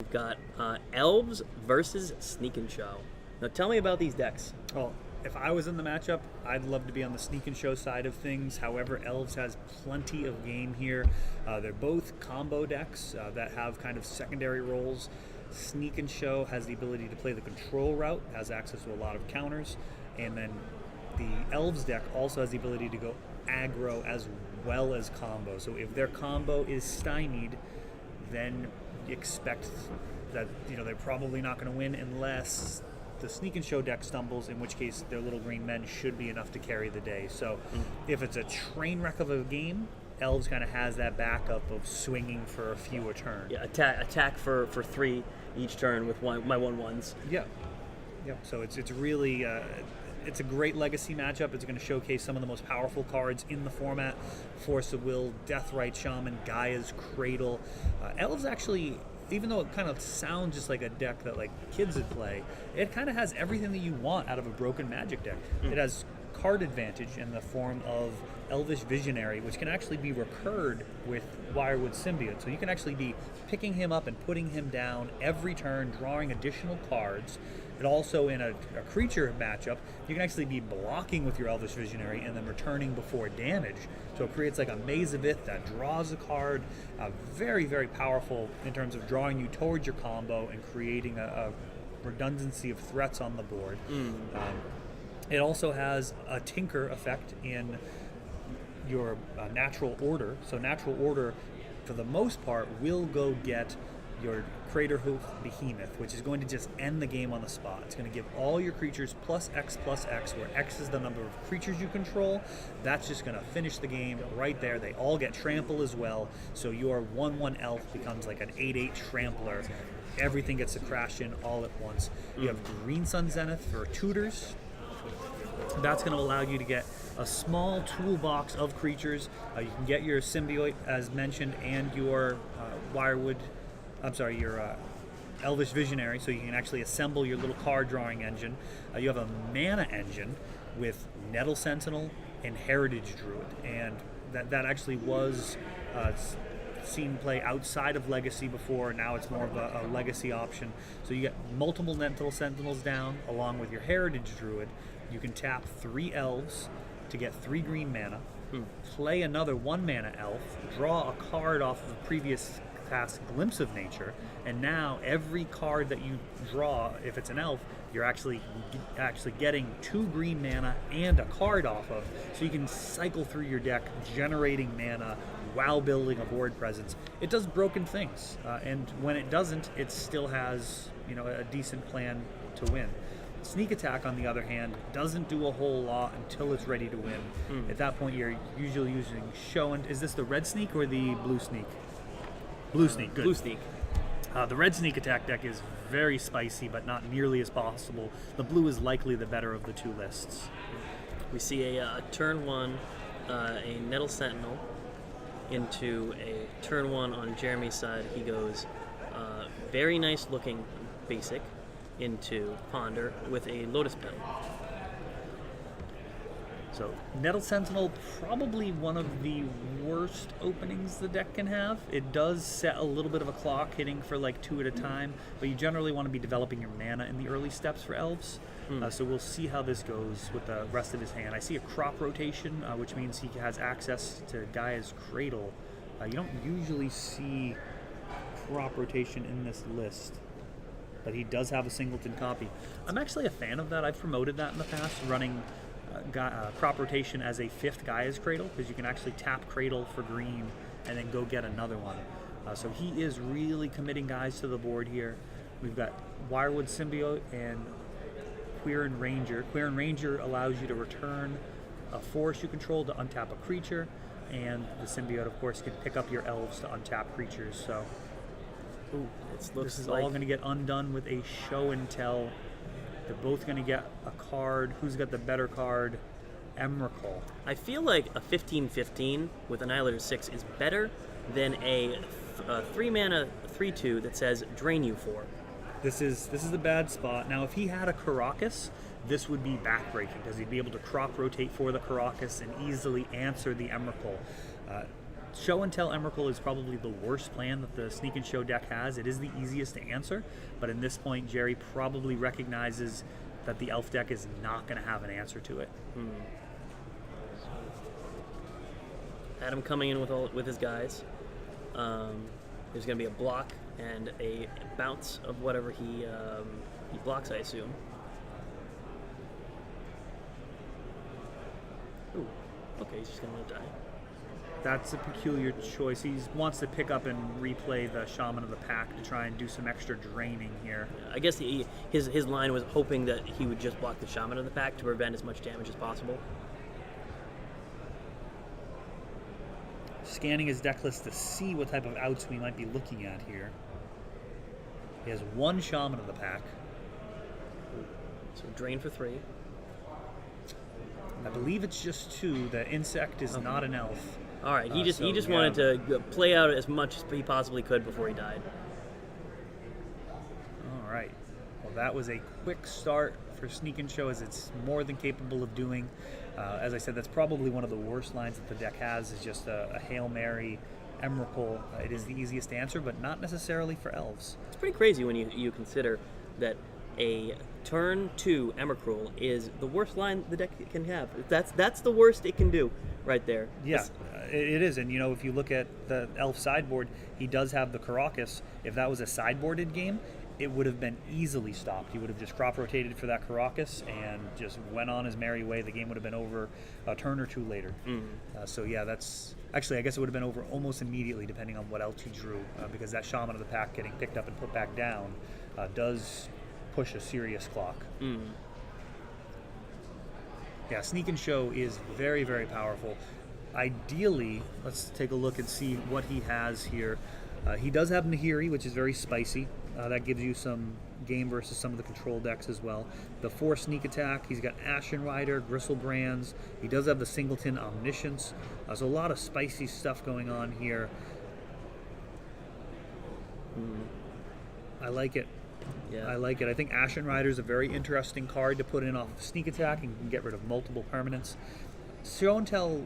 We've got Elves versus Sneak and Show. Now tell me about these decks. Well, if I was in the matchup, I'd love to be on the Sneak and Show side of things. However, Elves has plenty of game here. They're both combo decks that have kind of secondary roles. Sneak and Show has the ability to play the control route, has access to a lot of counters, and then the Elves deck also has the ability to go aggro as well as combo. So if their combo is stymied, then expect that they're probably not going to win unless the Sneak and Show deck stumbles, in which case their little green men should be enough to carry the day. So if it's a train wreck of a game, Elves kind of has that backup of swinging for a few a turn. Yeah, attack for 3 each turn with my 1/1s. Yeah. So it's really it's a great legacy matchup. It's going to showcase some of the most powerful cards in the format: Force of Will, Deathrite Shaman, Gaia's Cradle. Elves actually, even though it kind of sounds just like a deck that like kids would play, it kind of has everything that you want out of a broken Magic deck. It has card advantage in the form of Elvish Visionary, which can actually be recurred with Wirewood Symbiote. So you can actually be picking him up and putting him down every turn, drawing additional cards. And also in a creature matchup, you can actually be blocking with your Elvish Visionary and then returning before damage. So it creates like a Maze of Ith that draws a card. Very, very powerful in terms of drawing you towards your combo and creating a redundancy of threats on the board. It also has a Tinker effect in your Natural Order. So Natural Order, for the most part, will go get your Craterhoof Behemoth, which is going to just end the game on the spot. It's going to give all your creatures +X, where X is the number of creatures you control. That's just going to finish the game right there. They all get trample as well, so your 1/1 elf becomes like an 8/8 trampler. Everything gets to crash in all at once. You have Green Sun Zenith for tutors. That's going to allow you to get a small toolbox of creatures. You can get your Symbiote, as mentioned, and your your Elvish Visionary, so you can actually assemble your little card drawing engine. You have a mana engine with Nettle Sentinel and Heritage Druid, and that actually was seen play outside of Legacy before. Now it's more of a Legacy option. So you get multiple Nettle Sentinels down along with your Heritage Druid. You can tap 3 elves to get 3 green mana, play another 1 mana elf, draw a card off of the previous cast Glimpse of Nature, and now every card that you draw, if it's an elf, you're actually getting 2 green mana and a card off of, so you can cycle through your deck generating mana while building a board presence. It does broken things, and when it doesn't, it still has a decent plan to win. Sneak Attack, on the other hand, doesn't do a whole lot until it's ready to win. At that point, you're usually using Show and... Is this the red Sneak or the blue Sneak? Blue Sneak, good. Blue Sneak. The red Sneak Attack deck is very spicy, but not nearly as possible. The blue is likely the better of the two lists. We see a turn 1, a Nettle Sentinel into a turn 1 on Jeremy's side. He goes very nice looking basic into Ponder with a Lotus Petal. So Nettle Sentinel, probably one of the worst openings the deck can have. It does set a little bit of a clock, hitting for like 2 at a time, but you generally want to be developing your mana in the early steps for elves. So we'll see how this goes with the rest of his hand. I see a crop rotation, which means he has access to Gaia's Cradle. You don't usually see crop rotation in this list, but he does have a singleton copy. I'm actually a fan of that. I've promoted that in the past, running crop rotation as a 5th Gaia's Cradle, because you can actually tap Cradle for green and then go get another one. So he is really committing guys to the board here. We've got Wirewood Symbiote and Quirion Ranger. Quirion Ranger allows you to return a forest you control to untap a creature, and the Symbiote, of course, can pick up your elves to untap creatures. So this is all going to get undone with a Show and Tell. They're both going to get a card. Who's got the better card? Emrakul. I feel like a 15/15 with Annihilator 6 is better than a 3-mana 3/2 that says Drain You 4. This is the bad spot. Now, if he had a Karakas, this would be backbreaking, because he'd be able to crop rotate for the Karakas and easily answer the Emrakul. Show and Tell Emrakul is probably the worst plan that the Sneak and Show deck has. It is the easiest to answer, but in this point, Jerry probably recognizes that the Elf deck is not going to have an answer to it. Adam coming in with his guys. There's going to be a block and a bounce of whatever he blocks, I assume. Ooh, okay, he's just going to let it die. That's a peculiar choice. He wants to pick up and replay the Shaman of the Pack to try and do some extra draining here. I guess his line was hoping that he would just block the Shaman of the Pack to prevent as much damage as possible. Scanning his deck list to see what type of outs we might be looking at here. He has one Shaman of the Pack. So drain for 3. I believe it's just 2. The Insect is not an elf. All right, he just wanted to play out as much as he possibly could before he died. All right. Well, that was a quick start for Sneak and Show, as it's more than capable of doing. As I said, that's probably one of the worst lines that the deck has, is just a Hail Mary, Emrakul. It is the easiest answer, but not necessarily for elves. It's pretty crazy when you consider that a turn 2 Emrakul is the worst line the deck can have. That's the worst it can do right there. Yeah, it is. And, if you look at the elf sideboard, he does have the Karakas. If that was a sideboarded game, it would have been easily stopped. He would have just crop rotated for that Karakas and just went on his merry way. The game would have been over a turn or 2 later. So yeah, that's actually, I guess it would have been over almost immediately, depending on what else he drew, because that Shaman of the Pack getting picked up and put back down does push a serious clock. Yeah, Sneak and Show is very, very powerful. Ideally, let's take a look and see what he has here. He does have Nahiri, which is very spicy. That gives you some game versus some of the control decks as well. The 4 sneak attack, he's got Ashen Rider, Gristlebrands. He does have the Singleton Omniscience. So a lot of spicy stuff going on here. I like it. Yeah. I like it. I think Ashen Rider is a very interesting card to put in off of sneak attack and can get rid of multiple permanents. Show and Tell,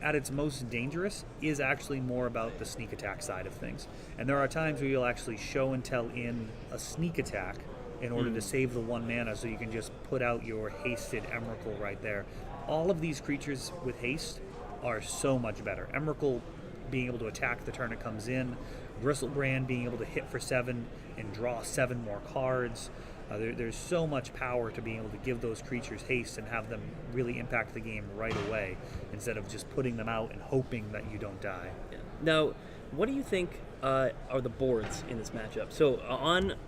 at its most dangerous, is actually more about the sneak attack side of things. And there are times where you'll actually show and tell in a sneak attack in order to save the 1 mana, so you can just put out your hasted Emrakul right there. All of these creatures with haste are so much better. Emrakul being able to attack the turn it comes in, Gristlebrand being able to hit for 7 and draw 7 more cards. There's so much power to being able to give those creatures haste and have them really impact the game right away, instead of just putting them out and hoping that you don't die. Yeah. Now, what do you think are the boards in this matchup? So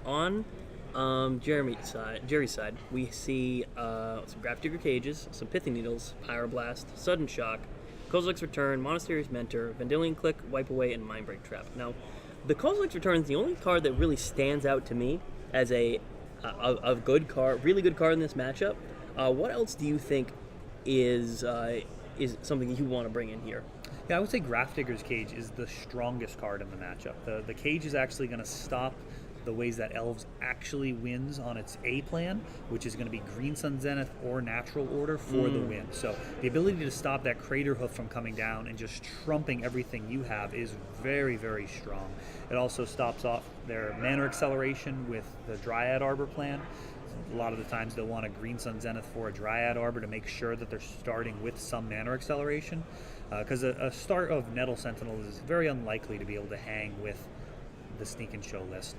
on Jerry's side, we see some Grafdigger Cages, some Pithing Needles, Pyroblast, Sudden Shock, Kozilek's Return, Monastery's Mentor, Vendilion Click, Wipe Away, and Mindbreak Trap. Now, the Kozilek's Return is the only card that really stands out to me as a good card, really good card in this matchup. What else do you think is something you want to bring in here? Yeah, I would say Grafdigger's Cage is the strongest card in the matchup. The Cage is actually going to stop the ways that Elves actually wins on its A plan, which is going to be Green Sun Zenith or Natural Order for the win. So the ability to stop that Crater Hoof from coming down and just trumping everything you have is very, very strong. It also stops off their mana acceleration with the Dryad Arbor plan. A lot of the times they'll want a Green Sun Zenith for a Dryad Arbor to make sure that they're starting with some mana acceleration, because a start of Nettle Sentinel is very unlikely to be able to hang with the Sneak and Show list.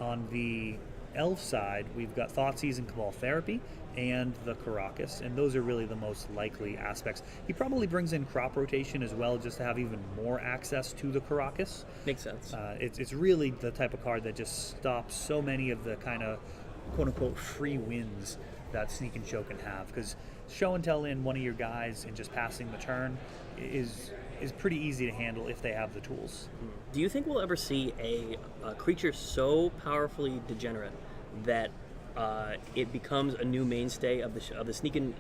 On the Elf side, we've got Thoughtseize and Cabal Therapy and the Karakas, and those are really the most likely aspects. He probably brings in Crop Rotation as well, just to have even more access to the Karakas. Makes sense. It's really the type of card that just stops so many of the kind of quote-unquote free wins that Sneak and Show can have, because show and tell in one of your guys and just passing the turn is pretty easy to handle if they have the tools. Do you think we'll ever see a creature so powerfully degenerate that it becomes a new mainstay of the Sneak and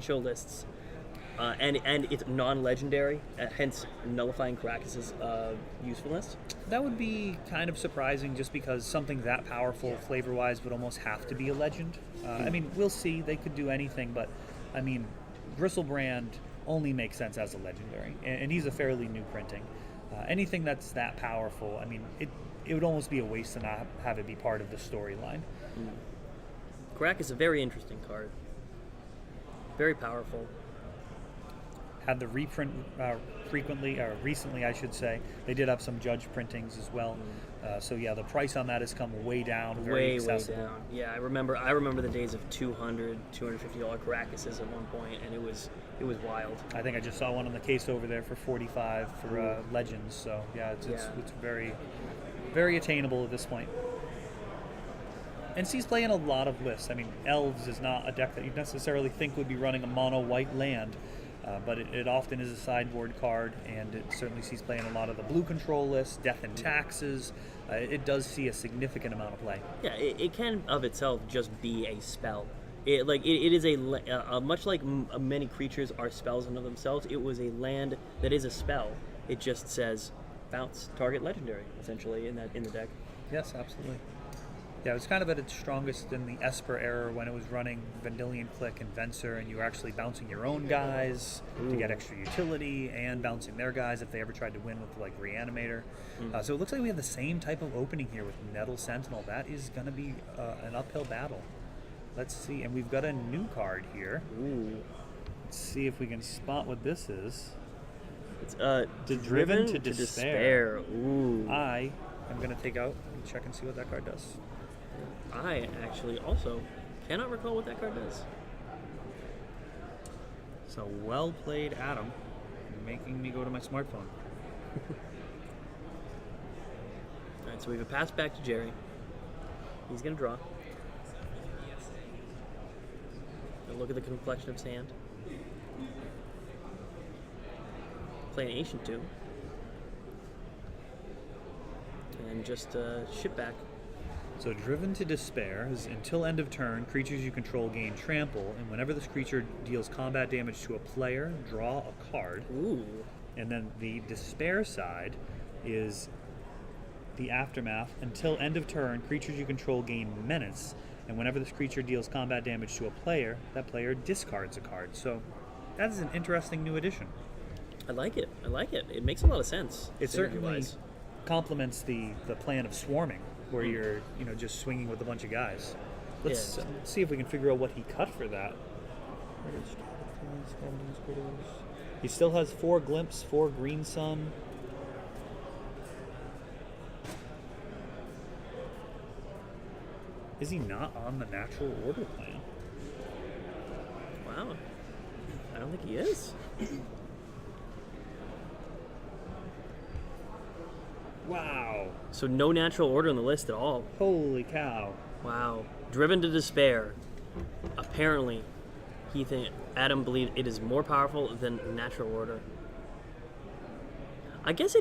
Show lists, and it's non-legendary, hence nullifying Karakas' usefulness? That would be kind of surprising, just because something that powerful flavor-wise would almost have to be a legend. I mean, we'll see. They could do anything, but I mean, Gristlebrand only makes sense as a legendary, and he's a fairly new printing. Anything that's that powerful, I mean, it would almost be a waste to not have it be part of the storyline. Crack is a very interesting card. Very powerful. Had the reprint recently, I should say. They did have some judge printings as well. So yeah, the price on that has come way down, very accessible. Way down. Yeah, I remember the days of $200, $250 Caracas's at one point, and it was wild. I think I just saw one on the case over there for $45 for Legends. So yeah, it's very, very attainable at this point. And he's playing a lot of lists. I mean, Elves is not a deck that you necessarily think would be running a mono white land. But it often is a sideboard card, and it certainly sees play in a lot of the blue control lists, Death and Taxes. It does see a significant amount of play. Yeah, it can of itself just be a spell. It is a much like many creatures are spells in of themselves. It was a land that is a spell. It just says bounce target legendary essentially in the deck. Yes, absolutely. Yeah, it was kind of at its strongest in the Esper era when it was running Vendilion Click and Venser, and you were actually bouncing your own guys to get extra utility and bouncing their guys if they ever tried to win with like Reanimator. So it looks like we have the same type of opening here with Nettle Sentinel. That is going to be an uphill battle. Let's see, and we've got a new card here. Let's see if we can spot what this is. It's Driven to Despair. Ooh. I am going to take out and check and see what that card does. I actually also cannot recall what that card does. So well played, Adam. You're making me go to my smartphone. Alright, so we have a pass back to Jerry. He's going to draw. And look at the complexion of his hand. Play an Ancient Tomb. And just ship back. So Driven to Despair is until end of turn, creatures you control gain trample, and whenever this creature deals combat damage to a player, draw a card. Ooh. And then the Despair side is the Aftermath. Until end of turn, creatures you control gain menace, and whenever this creature deals combat damage to a player, that player discards a card. So that is an interesting new addition. I like it. It makes a lot of sense. It certainly complements the plan of swarming, where you're just swinging with a bunch of guys. Let's see if we can figure out what he cut for that. He still has 4 Glimpse, 4 Green Sun. Is he not on the Natural Order plan? Wow. I don't think he is. Wow. So no Natural Order on the list at all. Holy cow. Wow. Driven to Despair. Apparently, Adam believed it is more powerful than Natural Order. I guess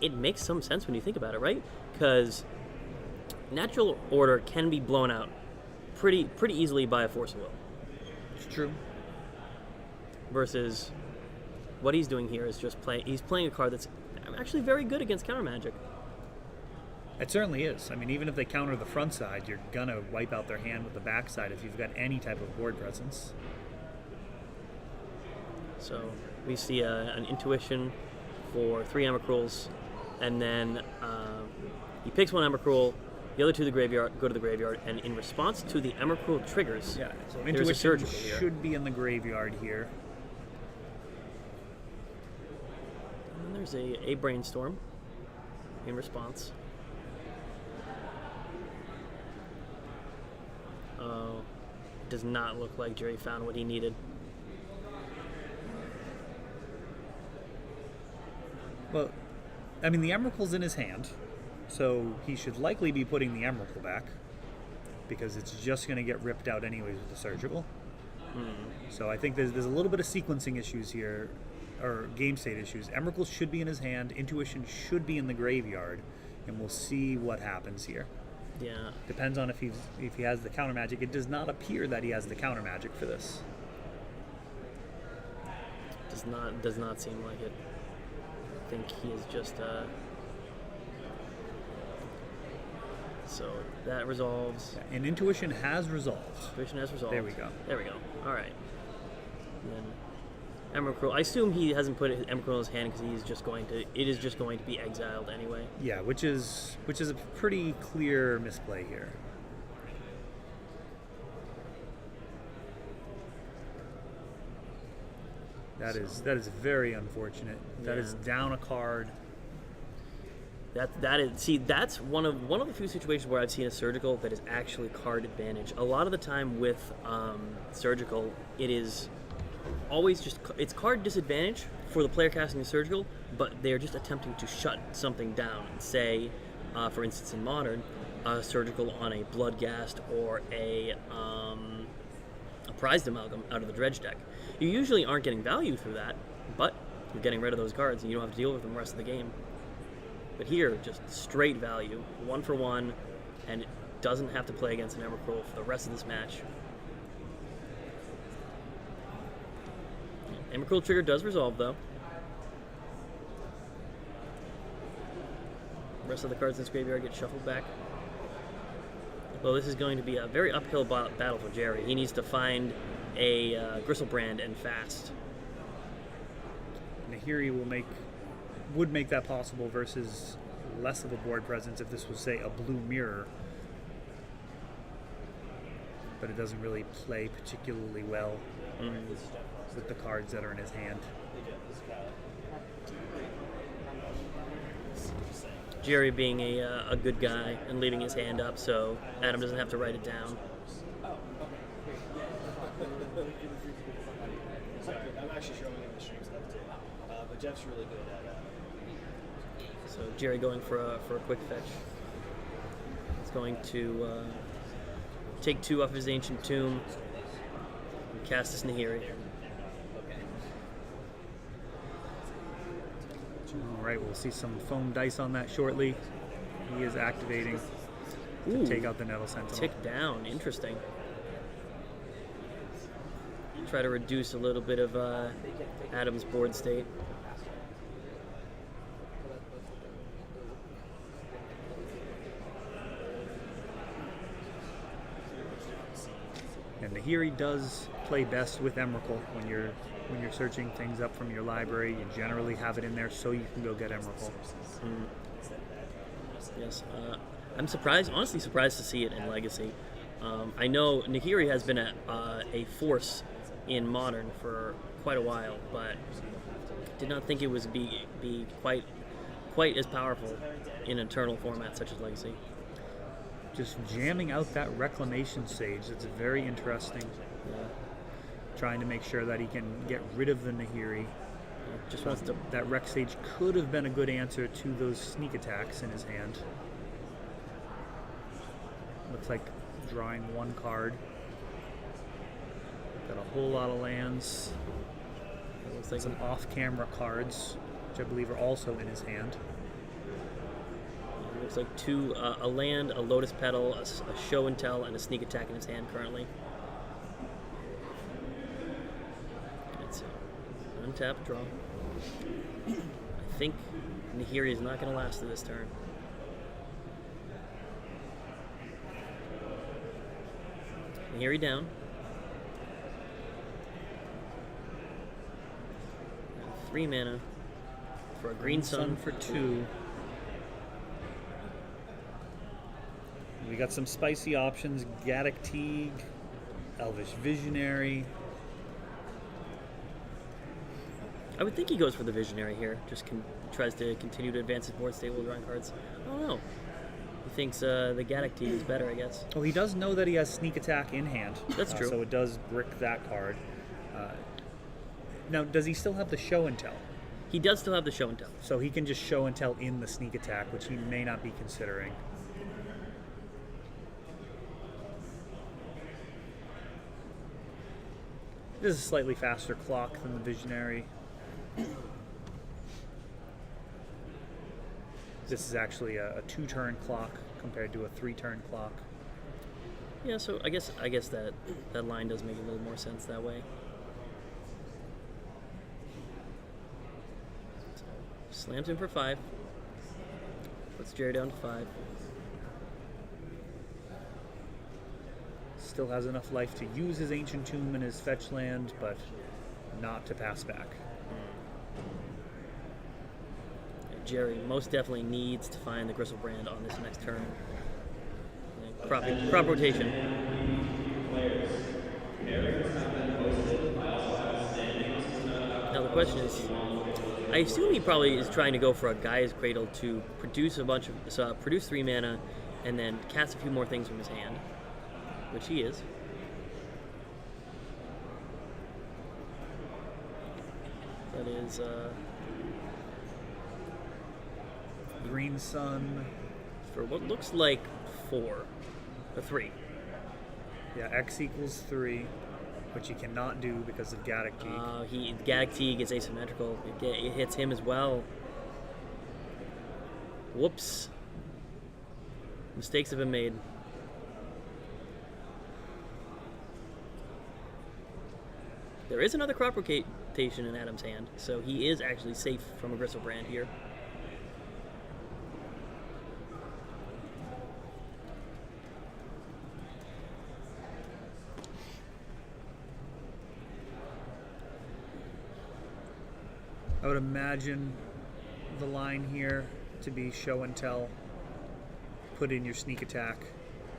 it makes some sense when you think about it, right? Because Natural Order can be blown out pretty easily by a Force of Will. It's true. Versus what he's doing here is just he's playing a card that's actually very good against counter magic. It certainly is. I mean, even if they counter the front side, you're gonna wipe out their hand with the back side if you've got any type of board presence. So we see an Intuition for 3 Emrakuls, and then he picks 1 Emrakul, the other 2 go to the graveyard, and in response to the Emrakul triggers, yeah, so there's a Intuition Surgical here. should be in the graveyard here. And then there's a Brainstorm in response. Oh, does not look like Jerry found what he needed. Well, I mean, the Emrakul's in his hand, so he should likely be putting the Emrakul back, because it's just going to get ripped out anyways with the Surgical. So I think there's a little bit of sequencing issues here, or game state issues. Emrakul should be in his hand, Intuition should be in the graveyard, and we'll see what happens here. Yeah. Depends on if he has the counter magic. It does not appear that he has the counter magic for this. Does not seem like it. I think he is just so that resolves. And Intuition has resolved. Intuition has resolved. There we go. All right. And then Emrakul. I assume he hasn't put Emrakul in his hand because he's just going to. It is just going to be exiled anyway. Yeah, which is a pretty clear misplay here. That is very unfortunate. That is down a card. That's one of the few situations where I've seen a surgical that is actually card advantage. A lot of the time with surgical, it is always it's card disadvantage for the player casting a surgical, but they're just attempting to shut something down. Say, for instance, in modern, a surgical on a bloodghast or a prized amalgam out of the dredge deck. You usually aren't getting value through that, but you're getting rid of those cards and you don't have to deal with them the rest of the game. But here, just straight value, 1 for 1, and it doesn't have to play against an Emrakul for the rest of this match. Emrakul trigger does resolve, though. The rest of the cards in this graveyard get shuffled back. Well, this is going to be a very uphill battle for Jerry. He needs to find a Gristlebrand and fast. Nahiri would make that possible versus less of a board presence if this was, say, a blue mirror. But it doesn't really play particularly well with the cards that are in his hand. Jerry being a good guy and leaving his hand up so Adam doesn't have to write it down. I'm actually showing him the streams stuff too. But Jeff's really good at So Jerry going for a quick fetch. He's going to take 2 off his Ancient Tomb and cast his Nahiri. All right, we'll see some foam dice on that shortly. He is activating to take out the Nettle Sentinel. Tick down, interesting. Try to reduce a little bit of Adam's board state. And Nahiri does play best with Emrakul when you're searching things up from your library. You generally have it in there so you can go get Emrakul. Yes, I'm honestly surprised to see it in Legacy. I know Nahiri has been a force in Modern for quite a while, but did not think it was be quite as powerful in Eternal format such as Legacy. Just jamming out that Reclamation Sage. It's very interesting. Yeah. Trying to make sure that he can get rid of the Nahiri. Just wants to. That Rec Sage could have been a good answer to those sneak attacks in his hand. Looks like drawing 1 card. Got a whole lot of lands. Looks like some off-camera cards, which I believe are also in his hand. Looks like 2, a land, a Lotus Petal, a Show and Tell, and a Sneak Attack in his hand currently. It's untap, draw. I think Nahiri is not going to last through this turn. Nahiri down. 3 mana for a green sun for 2. We got some spicy options: Gaddock Teague, Elvish Visionary. I would think he goes for the Visionary here. Just tries to continue to advance his board state while drawing cards. I don't know. He thinks the Gaddock Teague is better, I guess. Oh, he does know that he has Sneak Attack in hand. That's true. So it does brick that card. Now, does he still have the Show and Tell? He does still have the Show and Tell. So he can just Show and Tell in the Sneak Attack, which he may not be considering. This is a slightly faster clock than the Visionary. This is actually a 2-turn clock compared to a 3-turn clock. Yeah, so I guess that line does make a little more sense that way. So, slams him for 5. Puts Jerry down to 5. Still has enough life to use his Ancient Tomb and his fetch land, but not to pass back. Jerry most definitely needs to find the Gristlebrand on this next turn. Crop rotation. Now the question is, I assume he probably is trying to go for a Gaia's Cradle to produce produce 3 mana, and then cast a few more things from his hand, which he is. That is Green Sun. for what looks like 3. Yeah, X equals 3, which you cannot do because of Gaddock Teeg. Gaddock Teeg is asymmetrical. It hits him as well. Whoops. Mistakes have been made. There is another crop rotation in Adam's hand, so he is actually safe from a Gristlebrand here. I would imagine the line here to be show and tell, put in your sneak attack,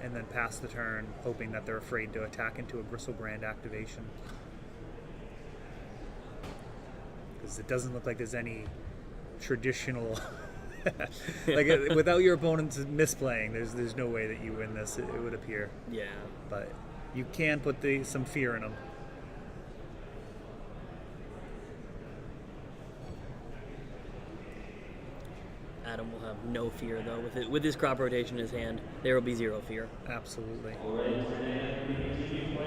and then pass the turn, hoping that they're afraid to attack into a Gristlebrand activation. Because it doesn't look like there's any traditional... without your opponents misplaying, there's no way that you win this, it would appear. Yeah. But you can put some fear in them. Adam will have no fear, though. With his crop rotation in his hand, there will be 0 fear. Absolutely.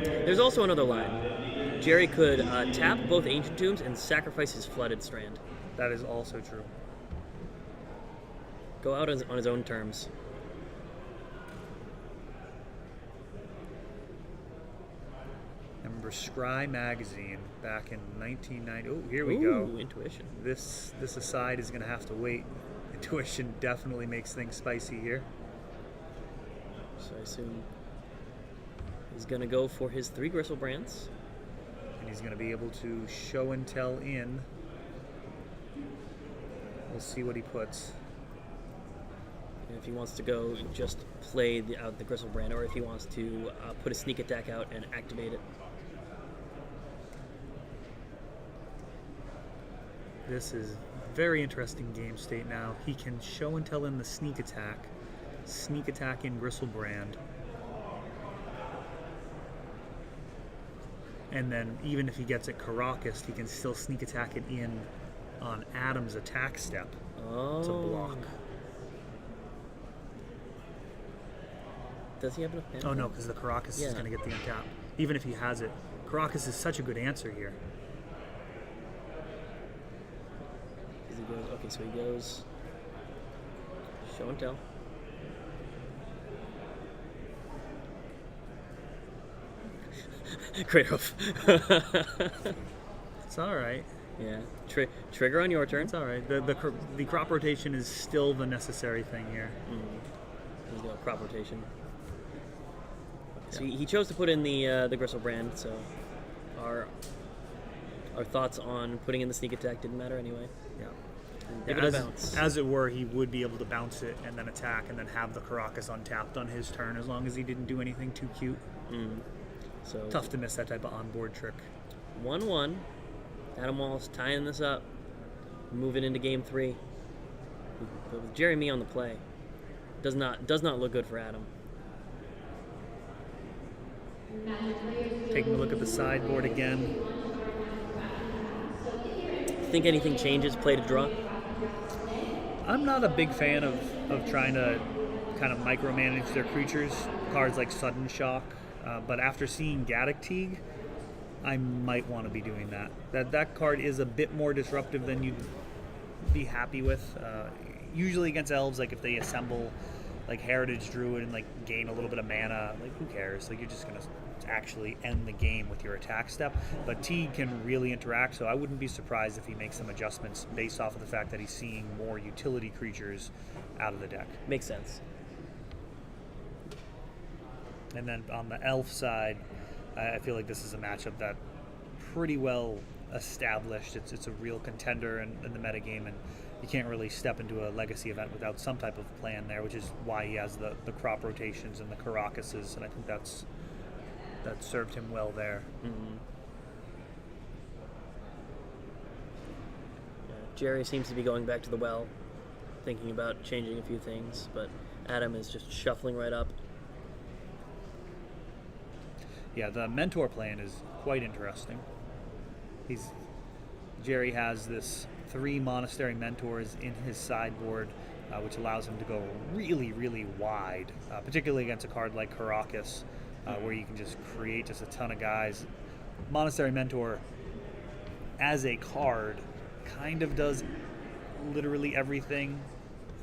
There's also another line. Jerry could tap both Ancient Tombs and sacrifice his Flooded Strand. That is also true. Go out on his own terms. I remember Scry magazine back in 1990. Oh, here we go. Intuition. This aside is going to have to wait. Intuition definitely makes things spicy here. So I assume he's going to go for his 3 Gristlebrands. And he's going to be able to show and tell in. We'll see what he puts. And if he wants to go just play out the Gristlebrand, or if he wants to put a sneak attack out and activate it. This is very interesting game state now. He can show and tell in the sneak attack in Gristlebrand. And then even if he gets it Caracas, he can still sneak attack it in on Adam's attack step to block. Does he have enough mana? Oh no, because the Caracas is going to get the untap. Even if he has it. Caracas is such a good answer here. Okay, so he goes show and tell. Great off. It's all right. Yeah. Trigger on your turn. It's all right. The crop rotation is still the necessary thing here. He's got crop rotation. So he chose to put in the Gristlebrand, so our thoughts on putting in the sneak attack didn't matter anyway. Yeah. Give it a bounce. As it were, he would be able to bounce it and then attack and then have the Caracas untapped on his turn as long as he didn't do anything too cute. So tough to miss that type of onboard trick. 1-1. Adam Wallace tying this up, moving into game 3. But with Jerry Mee on the play, does not look good for Adam. Taking a look at the sideboard again. Think anything changes play to draw? I'm not a big fan of trying to kind of micromanage their creatures. Cards like Sudden Shock. But after seeing Gaddock Teeg, I might want to be doing that. That card is a bit more disruptive than you'd be happy with. Usually against elves, like if they assemble like Heritage Druid and like gain a little bit of mana, like who cares? Like you're just gonna actually end the game with your attack step. But Teeg can really interact, so I wouldn't be surprised if he makes some adjustments based off of the fact that he's seeing more utility creatures out of the deck. Makes sense. And then on the elf side, I feel like this is a matchup that pretty well established. It's a real contender in the metagame, and you can't really step into a legacy event without some type of plan there, which is why he has the crop rotations and the Caracases, and I think that served him well there. Mm-hmm. Jerry seems to be going back to the well, thinking about changing a few things, but Adam is just shuffling right up. Yeah, the mentor plan is quite interesting. Jerry has this 3 monastery mentors in his sideboard, which allows him to go really, really wide, particularly against a card like Caracas, where you can just create just a ton of guys. Monastery Mentor, as a card, kind of does literally everything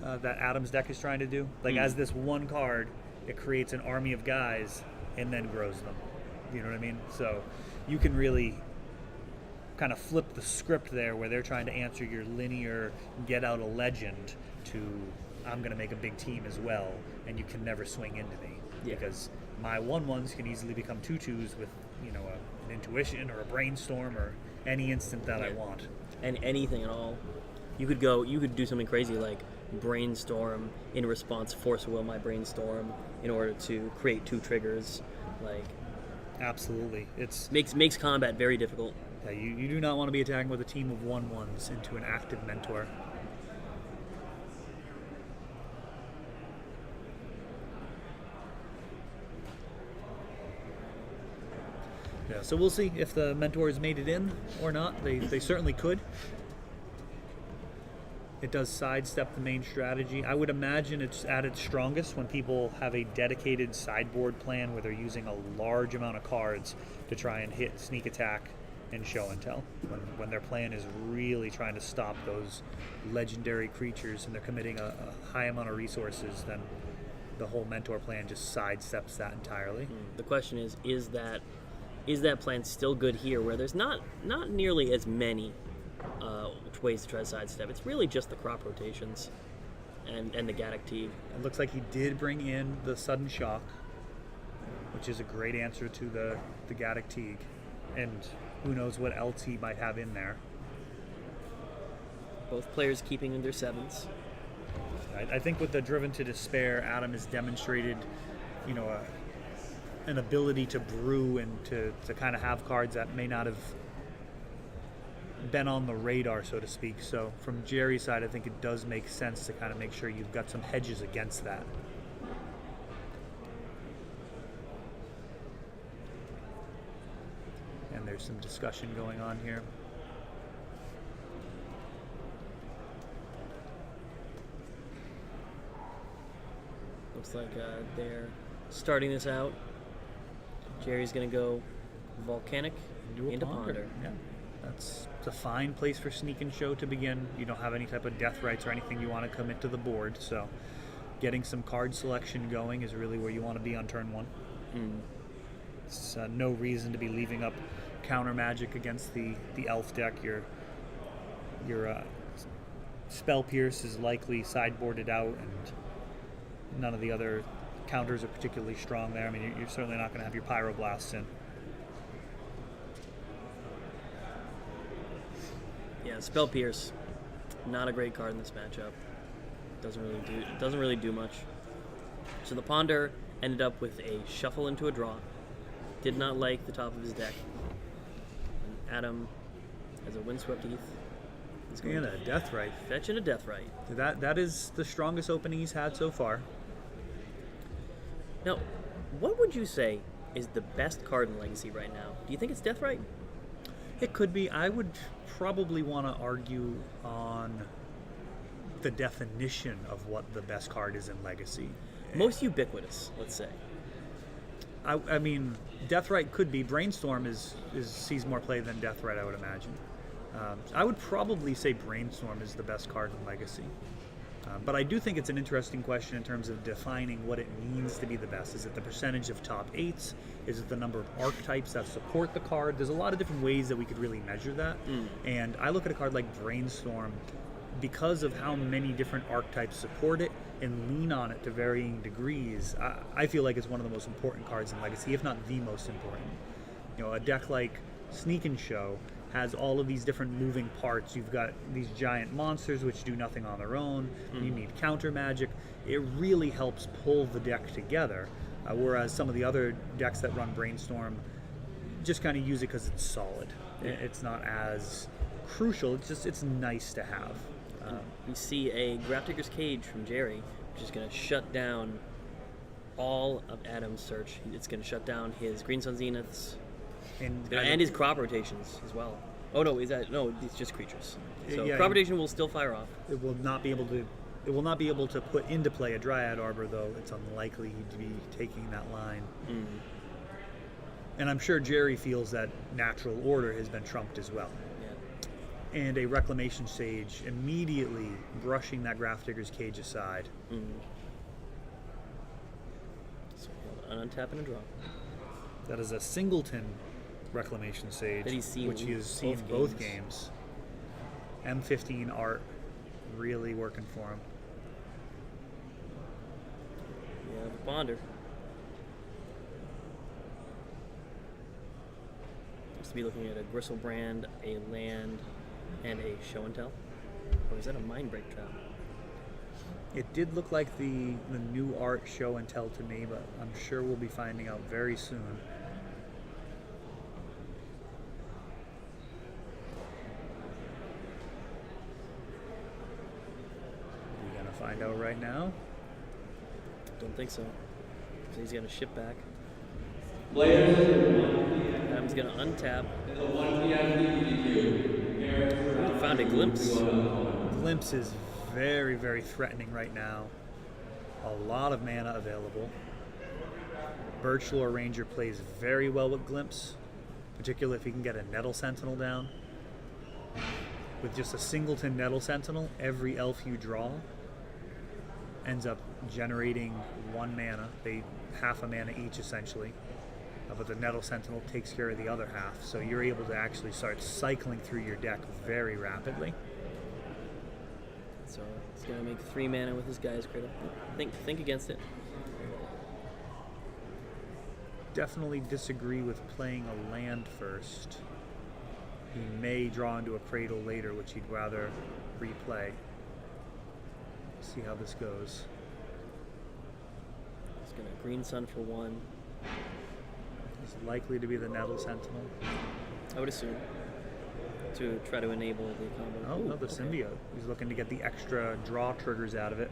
that Adam's deck is trying to do. Like, as this one card, it creates an army of guys and then grows them. You know what I mean? So you can really kind of flip the script there, where they're trying to answer your linear get out a legend to I'm going to make a big team as well, and you can never swing into me. Yeah. Because my 1/1s can easily become 2/2s with, you know, an intuition or a brainstorm or any instant that I want. And anything at all. You could do something crazy like brainstorm in response, force will my brainstorm in order to create 2 triggers. Like, absolutely, it's makes combat very difficult. yeah, you do not want to be attacking with a team of 1/1s into an active mentor. Yeah, so we'll see if the mentors made it in or not. They certainly could. It does sidestep the main strategy. I would imagine it's at its strongest when people have a dedicated sideboard plan where they're using a large amount of cards to try and hit sneak attack and show and tell. When their plan is really trying to stop those legendary creatures and they're committing a high amount of resources, then the whole mentor plan just sidesteps that entirely. The question is that plan still good here, where there's not nearly as many ways to try to sidestep? It's really just the crop rotations and the Gaddock Teague. It looks like he did bring in the sudden shock, which is a great answer to the Gaddock Teague, and who knows what else he might have in there. Both players keeping in their 7s. I think with the Driven to Despair, Adam has demonstrated, you know, an ability to brew and to kind of have cards that may not have been on the radar, so to speak. So from Jerry's side, I think it does make sense to kind of make sure you've got some hedges against that. And there's some discussion going on here. Looks like they're starting this out. Jerry's going to go Volcanic into Ponder. Yeah, it's a fine place for Sneak and Show to begin. You don't have any type of death rights or anything you want to commit to the board, so getting some card selection going is really where you want to be on turn 1. It's no reason to be leaving up counter magic against the elf deck. Your Spell Pierce is likely sideboarded out, and none of the other counters are particularly strong there. I mean, you're certainly not going to have your Pyroblasts in. Yeah, Spell Pierce, not a great card in this matchup. Doesn't really do much. So the Ponder ended up with a shuffle into a draw. Did not like the top of his deck. And Adam, as a Windswept Heath, is going And to a Death Right. fetch in a Death Right. That is the strongest opening he's had so far. Now, what would you say is the best card in Legacy right now? Do you think it's Death Right? It could be. I would probably want to argue on the definition of what the best card is in Legacy. Most ubiquitous, let's say. I mean, Deathrite could be. Brainstorm sees more play than Deathrite, I would imagine. I would probably say Brainstorm is the best card in Legacy. But I do think it's an interesting question in terms of defining what it means to be the best. Is it the percentage of top 8s? Is it the number of archetypes that support the card? There's a lot of different ways that we could really measure that. And I look at a card like Brainstorm, because of how many different archetypes support it and lean on it to varying degrees, I feel like it's one of the most important cards in Legacy, if not the most important. You know, a deck like Sneak and Show has all of these different moving parts. You've got these giant monsters which do nothing on their own. You need counter magic. It really helps pull the deck together, whereas some of the other decks that run Brainstorm just kind of use it because it's solid. It's not as crucial. It's nice to have. You see a Grafdigger's Cage from Jerry, which is going to shut down all of Adam's search. It's going to shut down his Green Sun Zeniths and his crop rotations as well. Oh no, it's just creatures. So crop rotation will still fire off. It will not be able to put into play a Dryad Arbor, though. It's unlikely to be taking that line. And I'm sure Jerry feels that Natural Order has been trumped as well. Yeah. And a Reclamation Sage immediately brushing that Grafdigger's Cage aside. So an untap and a draw. That is a Singleton Reclamation Sage, That he's seen which he has seen both games. M15 art really working for him. Yeah, the Bonder. Seems to be looking at a Gristlebrand, a land, and a Show and Tell. Or is that a Mindbreak Trap? It did look like the new art Show and Tell to me, but I'm sure we'll be finding out very soon. We're gonna find out right now. Don't think so. So he's gonna ship back. Players, Adam's gonna untap. at the 1 p.m. Found a Glimpse. Glimpse is very, very threatening right now. A lot of mana available. Birchlore Ranger plays very well with Glimpse, particularly if he can get a Nettle Sentinel down. With just a Singleton Nettle Sentinel, every elf you draw ends up generating 1 mana. They half a mana each essentially. But the Nettle Sentinel takes care of the other half, so you're able to actually start cycling through your deck very rapidly. So he's gonna make 3 mana with his Guy's Cradle. Think against it. Definitely disagree with playing a land first. He may draw into a Cradle later, which he'd rather replay. See how this goes. He's gonna Green Sun for 1. It's likely to be the Nettle Sentinel. I would assume. To try to enable the combo. Oh, no, the okay. Symbiote. He's looking to get the extra draw triggers out of it.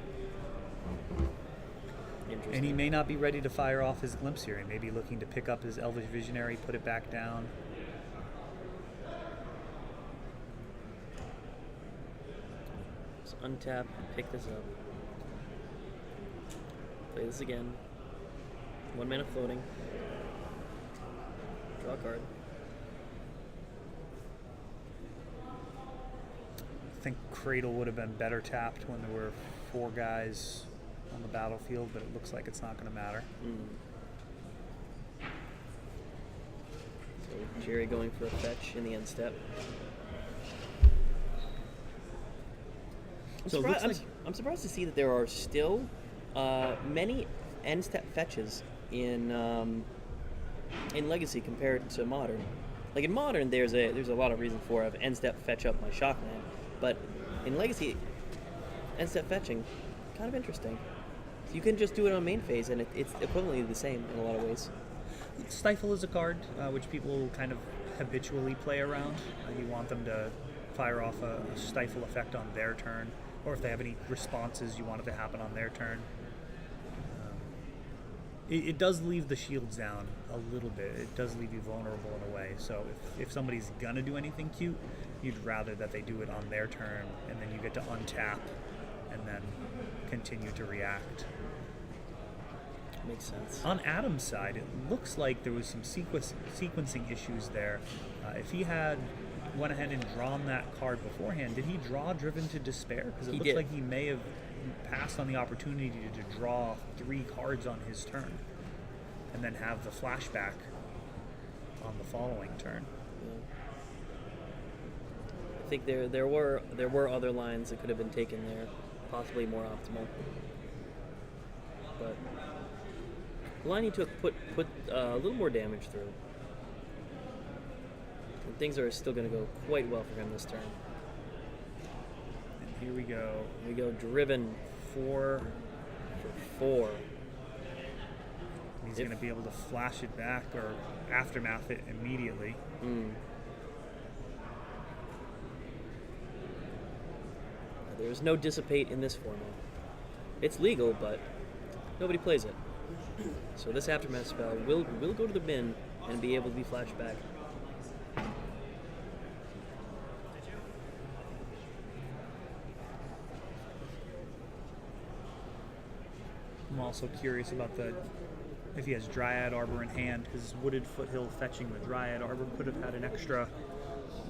Interesting. And he may not be ready to fire off his Glimpse here. He may be looking to pick up his Elvish Visionary, put it back down. Just untap, pick this up. Play this again. 1 mana floating. Draw a card. I think Cradle would have been better tapped when there were 4 guys on the battlefield, but it looks like it's not going to matter. So Jerry going for a fetch in the end step. So it looks like I'm surprised to see that there are still many end step fetches in Legacy compared to Modern. Like in Modern, there's a lot of reason for end step fetch up my Shockland, but in Legacy, end step fetching, kind of interesting. So you can just do it on main phase, and it's equivalently the same in a lot of ways. Stifle is a card which people kind of habitually play around. You want them to fire off a Stifle effect on their turn, or if they have any responses, you want it to happen on their turn. It does leave the shields down a little bit. It does leave you vulnerable in a way. So if somebody's gonna do anything cute, you'd rather that they do it on their turn, and then you get to untap and then continue to react. Makes sense. On Adam's side, it looks like there was some sequencing issues there. If he had went ahead and drawn that card beforehand, did he draw Driven to Despair? Because it He looks did. like he may have passed on the opportunity to draw 3 cards on his turn and then have the flashback on the following turn. Yeah. I think there were other lines that could have been taken there, possibly more optimal. But the line he took put a little more damage through. And things are still going to go quite well for him this turn. And here we go. Here we go, driven 4 for 4. He's going to be able to flash it back or aftermath it immediately. There's no dissipate in this format. It's legal, but nobody plays it. So this aftermath spell will go to the bin and be able to be flashed back. I'm also curious about if he has Dryad Arbor in hand, because Wooded Foothill fetching the Dryad Arbor could have had an extra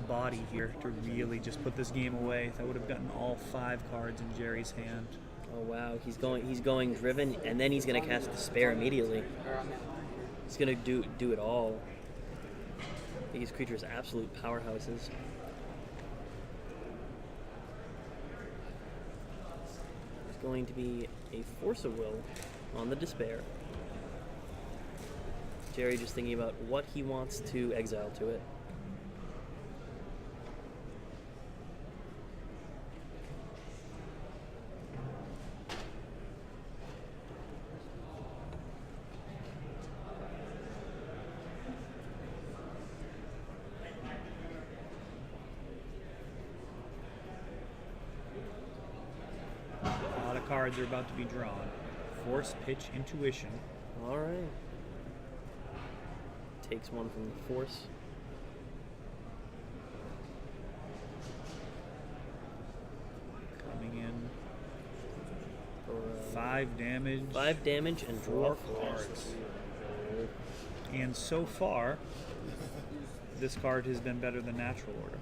body here to really just put this game away. That would have gotten all 5 cards in Jerry's hand. Oh wow, he's going driven, and then he's gonna cast Despair immediately. He's gonna do it all. These creatures are absolute powerhouses. It's going to be a Force of Will on the Despair. Jerry just thinking about what he wants to exile to it. A lot of cards are about to be drawn. Force, Pitch, Intuition. All right. Takes one from the Force. Coming in. For 5 damage. 5 damage and draw 4 cards. And so far, this card has been better than Natural Order.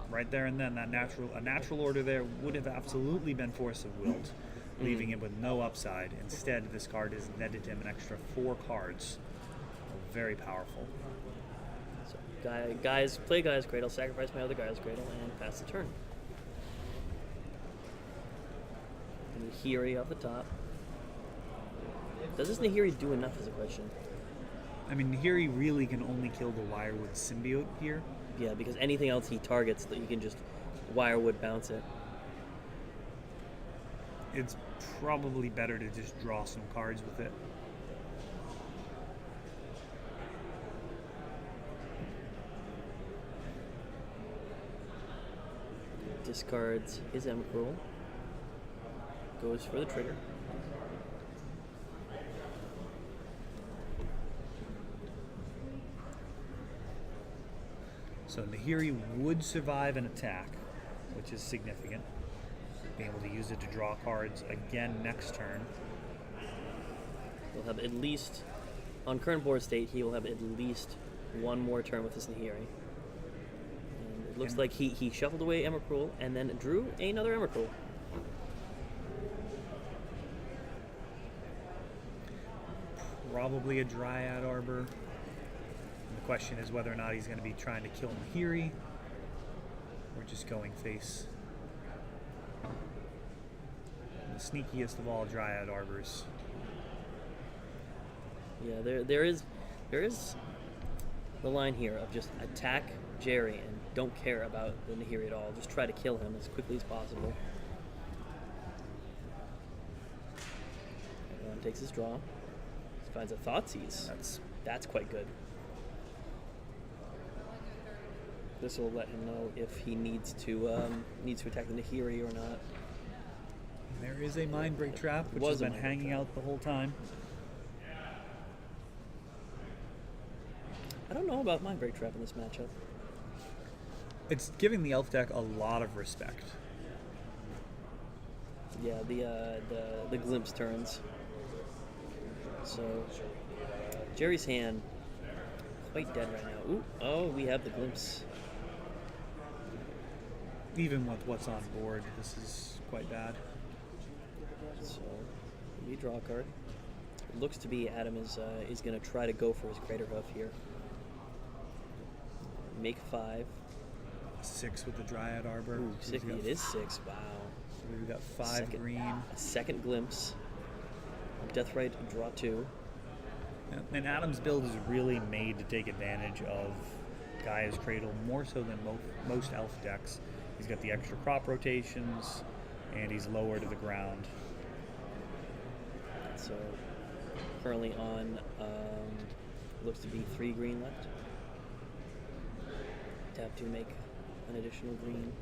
Right there and then, a natural order there would have absolutely been Force of Willed, leaving him with no upside. Instead, this card has netted him an extra 4 cards. Very powerful. So guys, play Gaia's Cradle, sacrifice my other Gaia's Cradle, and pass the turn. And Nahiri off the top. Does this Nahiri do enough is a question. I mean, Nahiri really can only kill the Wirewood symbiote here. Yeah, because anything else he targets, that you can just Wirewood bounce it. It's probably better to just draw some cards with it. Discards his Emrakul. Goes for the trigger. So Nahiri would survive an attack, which is significant. Being able to use it to draw cards again next turn. He'll have at least, on current board state, he will have at least one more turn with his Nahiri. And it looks like he shuffled away Emrakul and then drew another Emrakul. Probably a Dryad Arbor. And the question is whether or not he's going to be trying to kill Nahiri or just going face. The sneakiest of all Dryad Arbors. Yeah, there is the line here of just attack Jerry and don't care about the Nahiri at all. Just try to kill him as quickly as possible. Everyone takes his draw. Finds a Thoughtseize. That's quite good. This will let him know if he needs to attack the Nahiri or not. There is a Mindbreak Trap, which has been hanging out the whole time. I don't know about Mindbreak Trap in this matchup. It's giving the Elf deck a lot of respect. Yeah, the glimpse turns. So Jerry's hand quite dead right now. Ooh, oh, we have the glimpse. Even with what's on board, this is quite bad. So we draw a card. It looks to be Adam is going to try to go for his Crater Hoof here. Make 5. 6 with the Dryad Arbor. Ooh, 6. It is 6. Wow. So we've got 5 green. A second glimpse. Deathrite, draw 2. And Adam's build is really made to take advantage of Gaia's Cradle more so than most elf decks. He's got the extra crop rotations, and he's lower to the ground. So currently on looks to be 3 green left. Tap to make an additional green.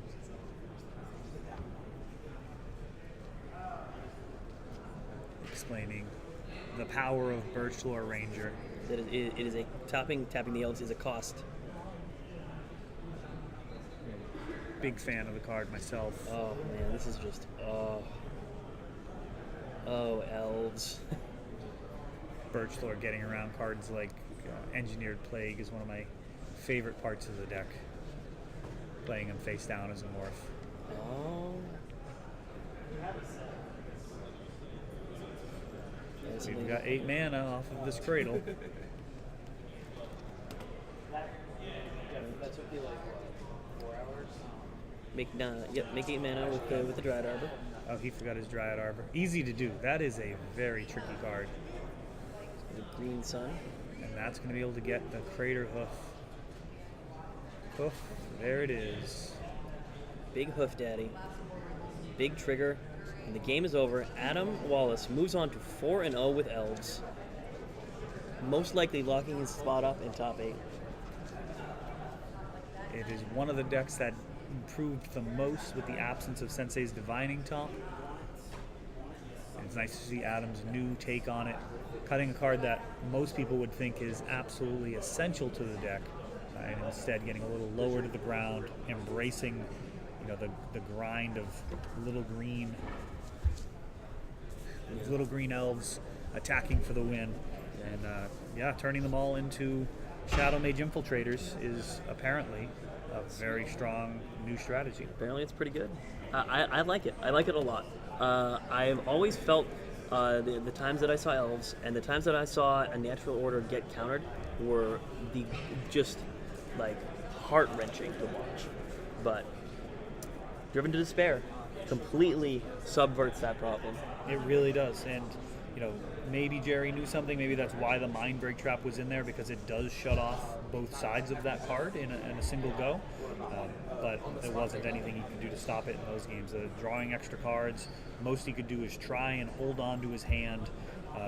Explaining the power of Birchlore Ranger. That it is a tapping the elves is a cost. Big fan of the card myself. Oh man, this is just elves. Birchlore getting around cards like Engineered Plague is one of my favorite parts of the deck. Playing him face down as a morph. Oh. So you've got 8 mana off of this cradle. That took you like 4 hours. Make 8 mana with the Dryad Arbor. Oh, he forgot his Dryad Arbor. Easy to do. That is a very tricky card. The Green Sun. And that's going to be able to get the Crater Hoof. Hoof, there it is. Big Hoof Daddy. Big trigger. And the game is over. Adam Wallace moves on to 4-0 with elves. Most likely locking his spot up in top 8. It is one of the decks that improved the most with the absence of Sensei's Divining Top. And it's nice to see Adam's new take on it, cutting a card that most people would think is absolutely essential to the deck, and instead getting a little lower to the ground, embracing, the grind of little green elves attacking for the win, and turning them all into Shadow Mage Infiltrators is apparently a very strong new strategy. Apparently it's pretty good. I like it. I like it a lot. I've always felt the times that I saw elves and the times that I saw a natural order get countered were just like heart-wrenching to watch. But Driven to Despair completely subverts that problem. It really does, and maybe Jerry knew something. Maybe that's why the Mind Break Trap was in there, because it does shut off both sides of that card in a single go. But there wasn't anything he could do to stop it in those games. Drawing extra cards, most he could do is try and hold on to his hand,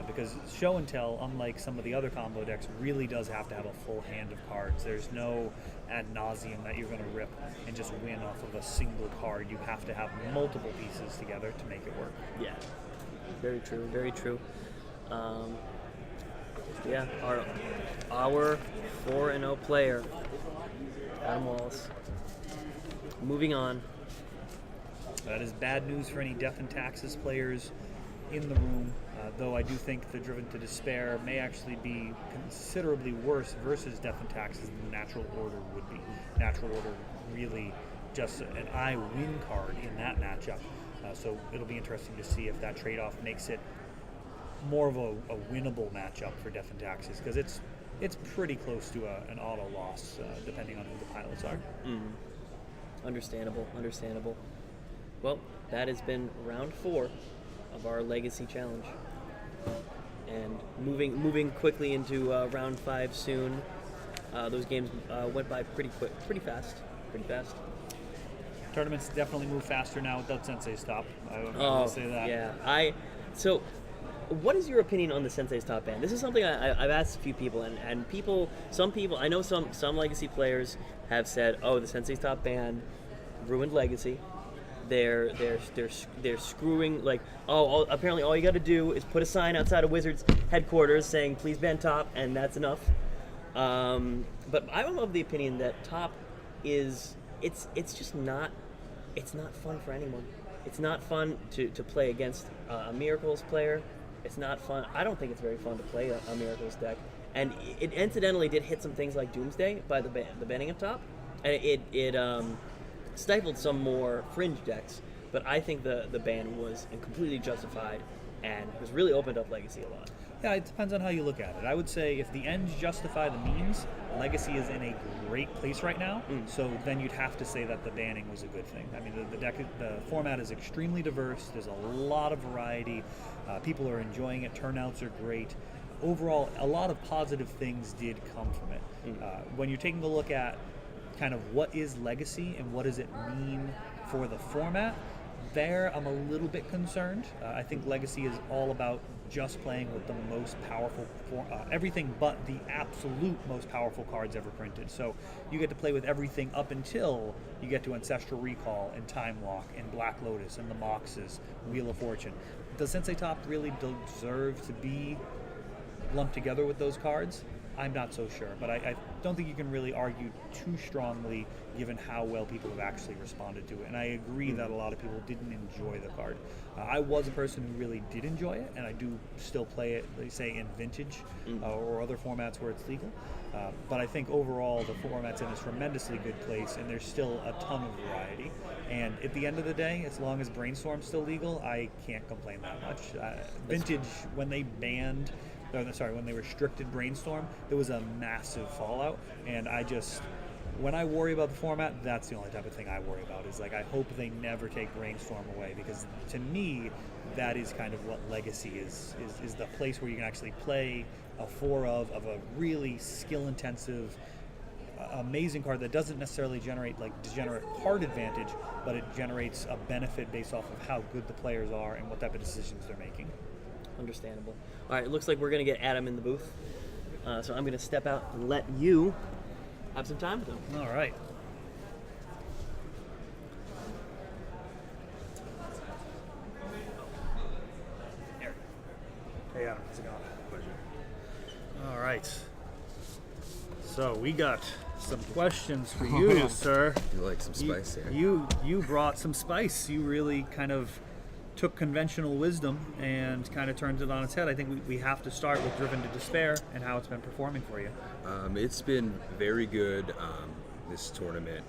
because Show and Tell, unlike some of the other combo decks, really does have to have a full hand of cards. There's no ad nauseum that you're going to rip and just win off of a single card. You have to have multiple pieces together to make it work. Yeah, very true, very true. Our 4-0 player, Adam Wallace. Moving on. That is bad news for any Death and Taxes players in the room, though I do think the Driven to Despair may actually be considerably worse versus Death and Taxes than Natural Order would be. Natural Order really just an I-win card in that matchup, so it'll be interesting to see if that trade-off makes it more of a winnable matchup for Death and Taxes, because it's pretty close to an auto loss, depending on who the pilots are. Understandable. Well, that has been round 4 of our Legacy Challenge. And moving quickly into round 5 soon. Those games went by pretty fast. Tournaments definitely move faster now without Sensei's Top. I will say that. Yeah. So, what is your opinion on the Sensei's Top ban? This is something I've asked a few people, and some people, I know some Legacy players have said, "Oh, the Sensei's Top ban ruined Legacy. They're screwing, like, apparently all you got to do is put a sign outside of Wizards headquarters saying please ban Top, and that's enough." But I'm of the opinion that Top it's just not fun for anyone. It's not fun to play against a Miracles player. It's not fun. I don't think it's very fun to play a Miracles deck. And it incidentally did hit some things like Doomsday by the banning of Top, and it stifled some more fringe decks. But I think the ban was completely justified and has really opened up Legacy a lot. Yeah, it depends on how you look at it. I would say if the ends justify the means, Legacy is in a great place right now. So then you'd have to say that the banning was a good thing. I mean, the format is extremely diverse. There's a lot of variety. People are enjoying it. Turnouts are great. overall, a lot of positive things did come from it. When you're taking a look at kind of what is Legacy and what does it mean for the format, there I'm a little bit concerned. I think Legacy is all about just playing with the most powerful, everything but the absolute most powerful cards ever printed. So you get to play with everything up until you get to Ancestral Recall and Time Walk and Black Lotus and the Moxes, Wheel of Fortune. Does Sensei Top really deserve to be lumped together with those cards? I'm not so sure, but I don't think you can really argue too strongly given how well people have actually responded to it. And I agree that a lot of people didn't enjoy the card. I was a person who really did enjoy it, and I do still play it, they say, in Vintage or other formats where it's legal. But I think overall the format's in a tremendously good place, and there's still a ton of variety. And at the end of the day, as long as Brainstorm's still legal, I can't complain that much. Vintage, when they banned... when they restricted Brainstorm, there was a massive fallout, and when I worry about the format, that's the only type of thing I worry about, is like, I hope they never take Brainstorm away, because to me, that is kind of what Legacy is the place where you can actually play a 4 of a really skill-intensive, amazing card that doesn't necessarily generate like degenerate card advantage, but it generates a benefit based off of how good the players are and what type of decisions they're making. Understandable. All right, it looks like we're going to get Adam in the booth. So I'm going to step out and let you have some time with him. All right. Hey, Adam. How's it going? Pleasure. All right. So we got some questions for you, sir. You like some spice there? You brought some spice. You really kind of took conventional wisdom and kind of turned it on its head. I think we have to start with Driven to Despair and how it's been performing for you. It's been very good, this tournament.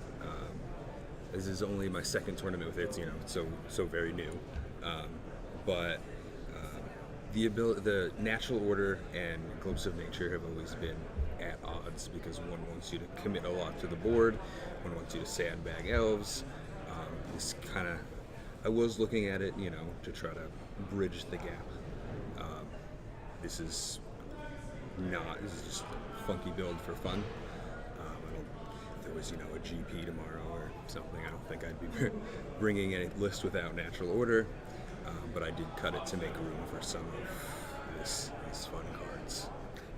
This is only my second tournament with it, so very new. But the natural order and Glimpse of Nature have always been at odds, because one wants you to commit a lot to the board, one wants you to sandbag elves. This kind of, I was looking at it, to try to bridge the gap. This is just a funky build for fun. If there was, a GP tomorrow or something, I don't think I'd be bringing a list without natural order. But I did cut it to make room for some of these fun cards.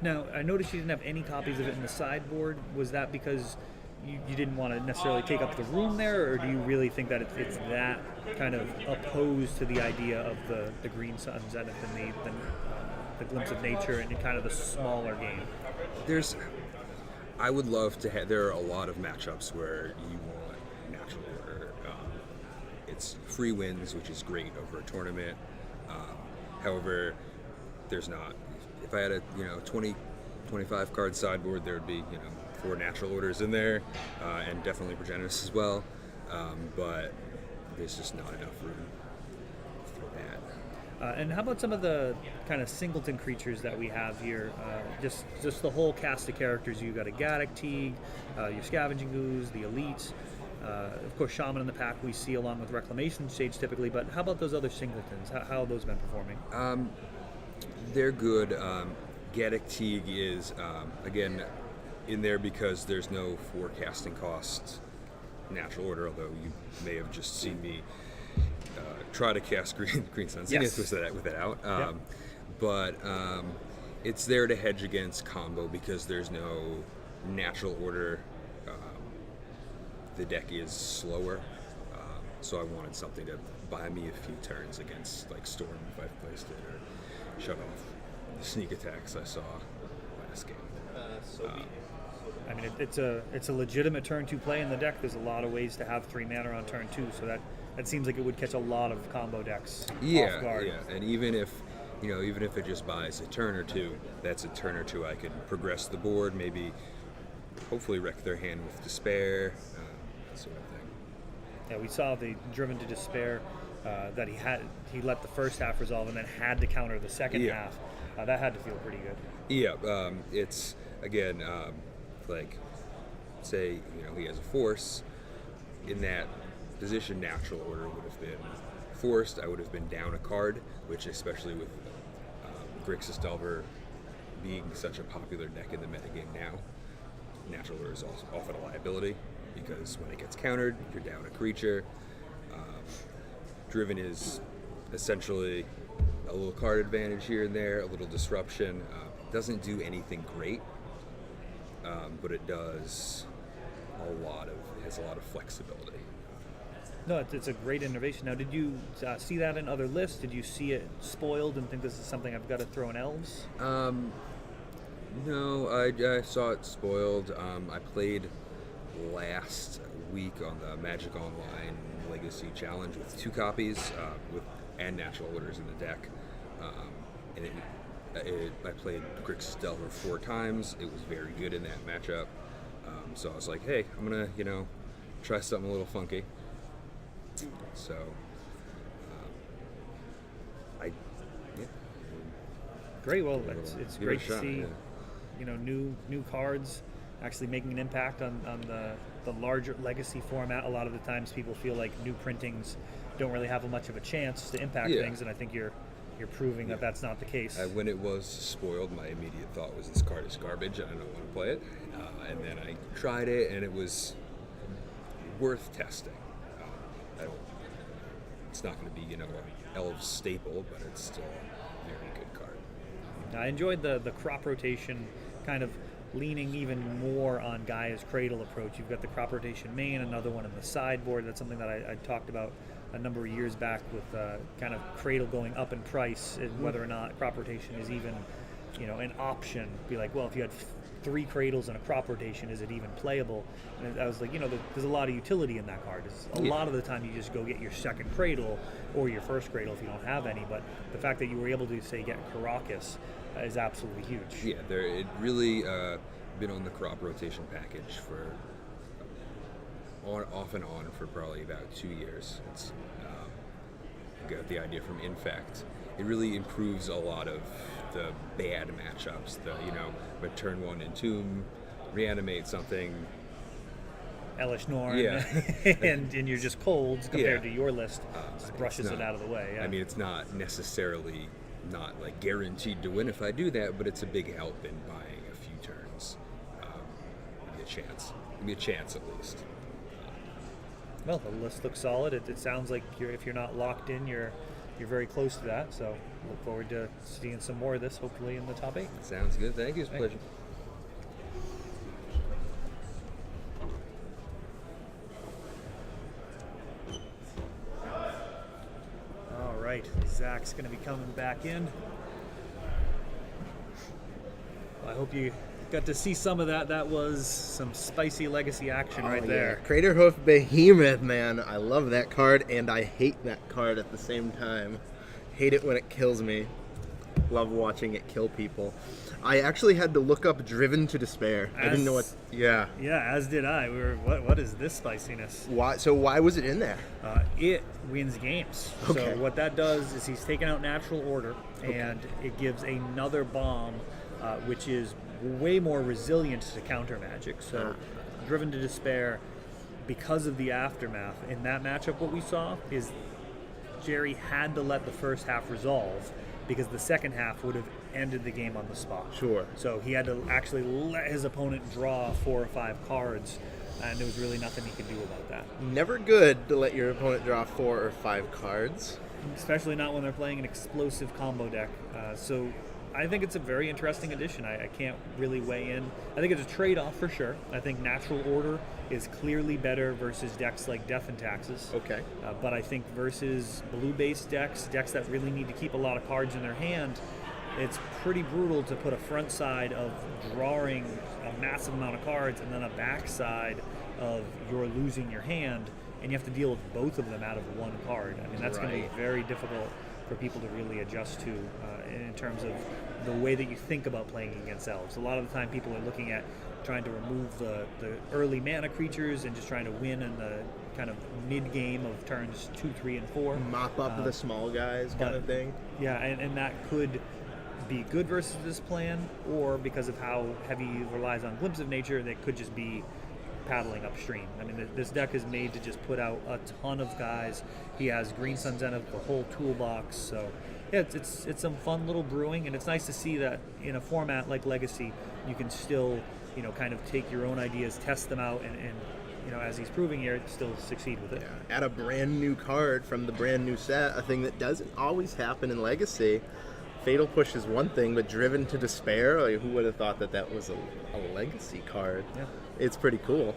Now, I noticed you didn't have any copies of it in the sideboard. Was that because you didn't want to necessarily take up the room there, or do you really think that it's that kind of opposed to the idea of the Green Sun Zenith and the Glimpse of Nature and kind of the smaller game? I would love to have, there are a lot of matchups where you want natural order. It's free wins, which is great over a tournament. However, there's not. If I had a 20, 25 card sideboard, there would be 4 natural orders in there, and definitely Progenitus as well. But there's just not enough room for that. And how about some of the kind of singleton creatures that we have here? Just the whole cast of characters. You got a Gaddock Teague, your Scavenging Ooze, the Elites. Of course, Shaman in the pack we see along with Reclamation Stage typically, but how about those other singletons? How have those been performing? They're good. Gaddock Teague is, again, in there because there's no forecasting cost natural order, although you may have just seen me try to cast Green Sun Zenith with that out. Yep. But it's there to hedge against combo because there's no natural order. The deck is slower, so I wanted something to buy me a few turns against like Storm if I placed it, or shut off the sneak attacks I saw last game. I mean, it's a legitimate turn 2 play in the deck. There's a lot of ways to have 3 mana on turn 2, so that seems like it would catch a lot of combo decks off guard. Yeah, and even if it just buys a turn or two, that's a turn or two I could progress the board, maybe hopefully wreck their hand with Despair, that sort of thing. Yeah, we saw the Driven to Despair that he let the first half resolve and then had to counter the second half. That had to feel pretty good. Yeah, it's again like say he has a force in that position. Natural order would have been forced. I would have been down a card, which especially with Grixis Delver being such a popular deck in the metagame now, natural order is also often a liability because when it gets countered, you're down a creature. Driven is essentially a little card advantage here and there, a little disruption. Doesn't do anything great, but it does has a lot of flexibility. No, it's a great innovation. Now, did you see that in other lists? Did you see it spoiled and think this is something I've got to throw in elves? No, I saw it spoiled. I played last week on the Magic Online Legacy Challenge with 2 copies and natural orders in the deck, and I played Grixis Delver 4 times. It was very good in that matchup. So I was like, hey, I'm gonna try something a little funky. So Great. Well, it's give it great a to shot, see, yeah. new cards actually making an impact on the larger legacy format. A lot of the times people feel like new printings don't really have much of a chance to impact things, and I think you're proving that that's not the case. When it was spoiled, my immediate thought was this card is garbage and I don't want to play it. And then I tried it and it was worth testing. It's not going to be, an elf staple, but it's still a very good card. I enjoyed the crop rotation, kind of leaning even more on Gaia's Cradle approach. You've got the crop rotation main, another one in the sideboard. That's something that I talked about a number of years back with kind of Cradle going up in price, and whether or not crop rotation is even, an option. Be like, well, if you had 3 Cradles and a crop rotation, is it even playable? And I was like, there's a lot of utility in that card. A lot of the time you just go get your second Cradle or your first Cradle if you don't have any, but the fact that you were able to, say, get Caracas is absolutely huge. Yeah, it really been on the crop rotation package for off and on for probably about 2 years. It's got the idea from Infect. It really improves a lot of the bad matchups. But turn 1 Entomb, reanimate something. Elish Norn, Yeah. and you're just colds compared to your list. Just brushes it out of the way. Yeah. I mean, it's not necessarily not like guaranteed to win if I do that, but it's a big help in buying a few turns. Give me a chance at least. Well, the list looks solid. It sounds like if you're not locked in, you're very close to that. So look forward to seeing some more of this, hopefully in the top 8. Sounds good. Thank you. It's a pleasure. All right, Zach's going to be coming back in. Well, I hope you got to see some of that. That was some spicy legacy action right there. Craterhoof Behemoth, man. I love that card, and I hate that card at the same time. Hate it when it kills me. Love watching it kill people. I actually had to look up Driven to Despair. I didn't know what... Yeah. Yeah, as did I. We were, what is this spiciness? Why was it in there? It wins games. Okay. So what that does is he's taken out Natural Order, and it gives another bomb, which is way more resilient to counter magic. So Driven to Despair, because of the aftermath, in that matchup what we saw is Jerry had to let the first half resolve because the second half would have ended the game on the spot. Sure. So he had to actually let his opponent draw 4 or 5 cards, and there was really nothing he could do about that. Never good to let your opponent draw 4 or 5 cards. Especially not when they're playing an explosive combo deck. So I think it's a very interesting addition. I can't really weigh in. I think it's a trade-off for sure. I think Natural Order is clearly better versus decks like Death and Taxes. Okay. But I think versus blue-based decks that really need to keep a lot of cards in their hand, it's pretty brutal to put a front side of drawing a massive amount of cards and then a back side of you're losing your hand, and you have to deal with both of them out of one card. I mean, that's going to be very difficult for people to really adjust to in terms of the way that you think about playing against elves. A lot of the time people are looking at trying to remove the early mana creatures and just trying to win in the kind of mid-game of turns 2, 3, and 4. Mop up the small guys kind of thing. Yeah, and that could be good versus this plan, or because of how heavy he relies on Glimpse of Nature, that could just be paddling upstream. I mean, this deck is made to just put out a ton of guys. He has Green Sun Zenith, the whole toolbox, so yeah, it's some fun little brewing, and it's nice to see that in a format like Legacy, you can still, kind of take your own ideas, test them out, and as he's proving here, still succeed with it. Yeah, add a brand new card from the brand new set, a thing that doesn't always happen in Legacy. Fatal Push is one thing, but Driven to Despair, like, who would have thought that was a Legacy card? Yeah. It's pretty cool.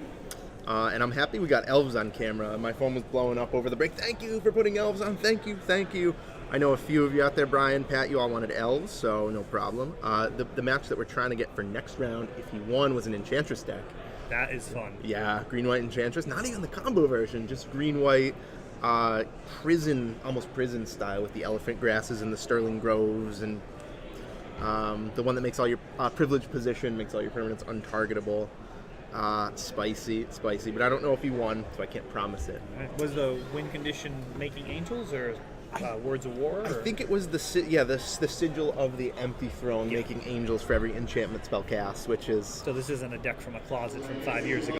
And I'm happy we got elves on camera. My phone was blowing up over the break. Thank you for putting elves on. Thank you. I know a few of you out there, Brian, Pat, you all wanted elves, so no problem. The match that we're trying to get for next round, if he won, was an Enchantress deck. That is fun. Yeah, green-white Enchantress. Not even the combo version, just green-white, almost prison style with the elephant grasses and the sterling groves, and the one that makes all your privileged position, makes all your permanents untargetable. Spicy, but I don't know if he won, so I can't promise it. Was the win condition making angels or Words of War? I think it was the sigil of the Empty Throne, making angels for every enchantment spell cast, which is... So this isn't a deck from a closet from 5 years ago.